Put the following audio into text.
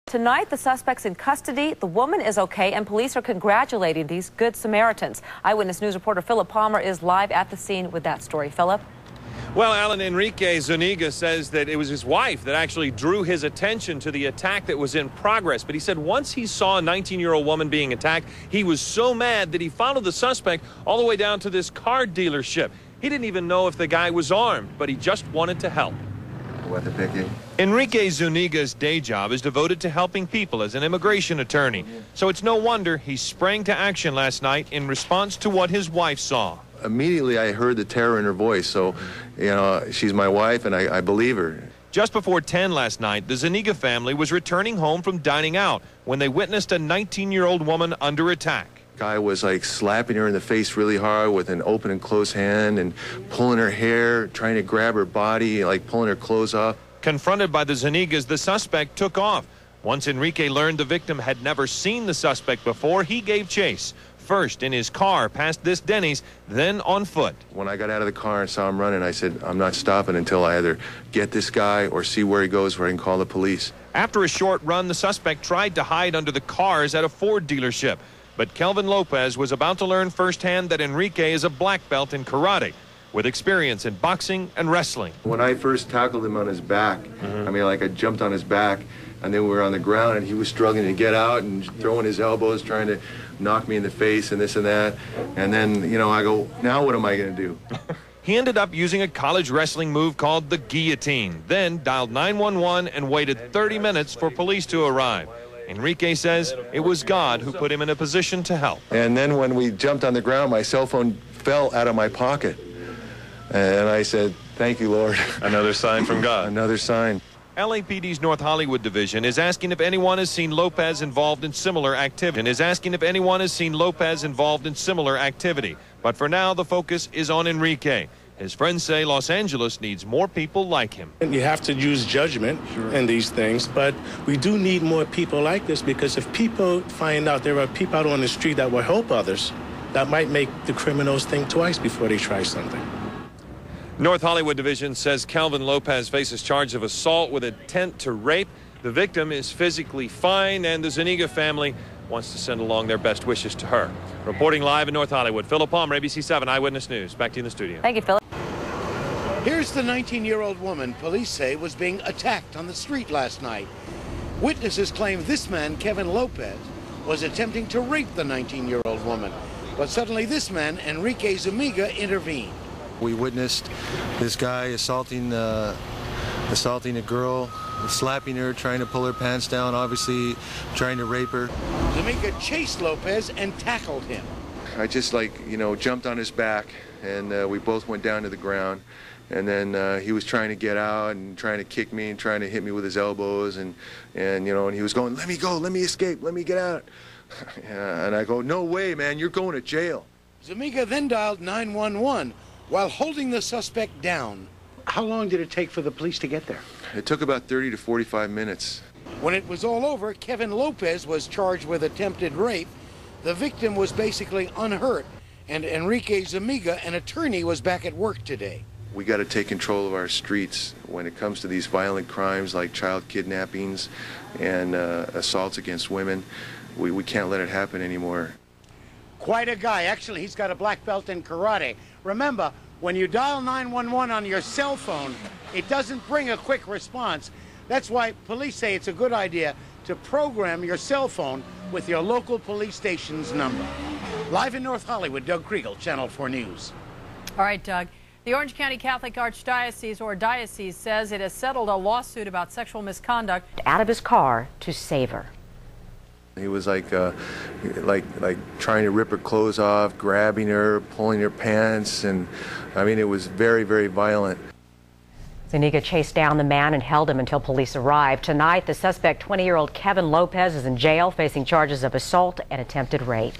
Tonight, the suspect's in custody. The woman is okay, and police are congratulating these good Samaritans. Eyewitness News reporter Phillip Palmer is live at the scene with that story. Phillip? Well, Alan, Enrique Zuniga says that it was his wife that actually drew his attention to the attack that was in progress. But he said once he saw a 19-year-old woman being attacked, he was so mad that he followed the suspect all the way down to this car dealership. He didn't even know if the guy was armed, but he just wanted to help. Weather picking. Enrique Zuniga's day job is devoted to helping people as an immigration attorney. So it's no wonder he sprang to action last night in response to what his wife saw. Immediately I heard the terror in her voice, so, you know, she's my wife and I believe her. Just before 10 last night, the Zuniga family was returning home from dining out when they witnessed a 19-year-old woman under attack. Guy was like slapping her in the face really hard with an open and closed hand and pulling her hair, trying to grab her body, like pulling her clothes off. Confronted by the Zunigas, the suspect took off. Once Enrique learned the victim had never seen the suspect before, he gave chase. First in his car past this Denny's, then on foot. When I got out of the car and saw him running, I said, I'm not stopping until I either get this guy or see where he goes where I can call the police. After a short run, the suspect tried to hide under the cars at a Ford dealership. But Kelvin Lopez was about to learn firsthand that Enrique is a black belt in karate with experience in boxing and wrestling. When I first tackled him on his back, I mean, like I jumped on his back, and then we were on the ground, and he was struggling to get out and throwing his elbows, trying to knock me in the face and this and that. And then, you know, I go, now what am I going to do? He ended up using a college wrestling move called the guillotine, then dialed 911 and waited 30 minutes for police to arrive. Enrique says it was God who put him in a position to help. And then when we jumped on the ground, my cell phone fell out of my pocket. And I said, thank you, Lord. Another sign from God. Another sign. LAPD's North Hollywood division is asking if anyone has seen Lopez involved in similar activity. But for now, the focus is on Enrique. His friends say Los Angeles needs more people like him. You have to use judgment in these things, but we do need more people like this, because if people find out there are people out on the street that will help others, that might make the criminals think twice before they try something. North Hollywood Division says Kelvin Lopez faces charge of assault with intent to rape. The victim is physically fine, and the Zuniga family wants to send along their best wishes to her. Reporting live in North Hollywood, Phillip Palmer, ABC 7 Eyewitness News. Back to you in the studio. Thank you, Phillip. Here's the 19-year-old woman police say was being attacked on the street last night. Witnesses claim this man, Kevin Lopez, was attempting to rape the 19-year-old woman. But suddenly this man, Enrique Zuniga, intervened. We witnessed this guy assaulting a girl, slapping her, trying to pull her pants down, obviously trying to rape her. Zuniga chased Lopez and tackled him. I just, like, you know, jumped on his back, and we both went down to the ground. And then he was trying to get out and trying to kick me and trying to hit me with his elbows, and you know, and he was going, let me go, let me escape, let me get out. And I go, no way, man, you're going to jail. Zuniga then dialed 911 while holding the suspect down. How long did it take for the police to get there? It took about 30 to 45 minutes. When it was all over, Kevin Lopez was charged with attempted rape. The victim was basically unhurt, and Enrique Zuniga, an attorney, was back at work today. We got to take control of our streets when it comes to these violent crimes like child kidnappings and assaults against women. We can't let it happen anymore. Quite a guy. Actually, he's got a black belt in karate. Remember, when you dial 911 on your cell phone, it doesn't bring a quick response. That's why police say it's a good idea to program your cell phone with your local police station's number. Live in North Hollywood, Doug Kriegel, Channel 4 News. All right, Doug. The Orange County Catholic Archdiocese, or Diocese, says it has settled a lawsuit about sexual misconduct. Out of his car to save her. He was like trying to rip her clothes off, grabbing her, pulling her pants, and I mean, it was very, very violent. Zuniga chased down the man and held him until police arrived. Tonight, the suspect, 20-year-old Kevin Lopez, is in jail facing charges of assault and attempted rape.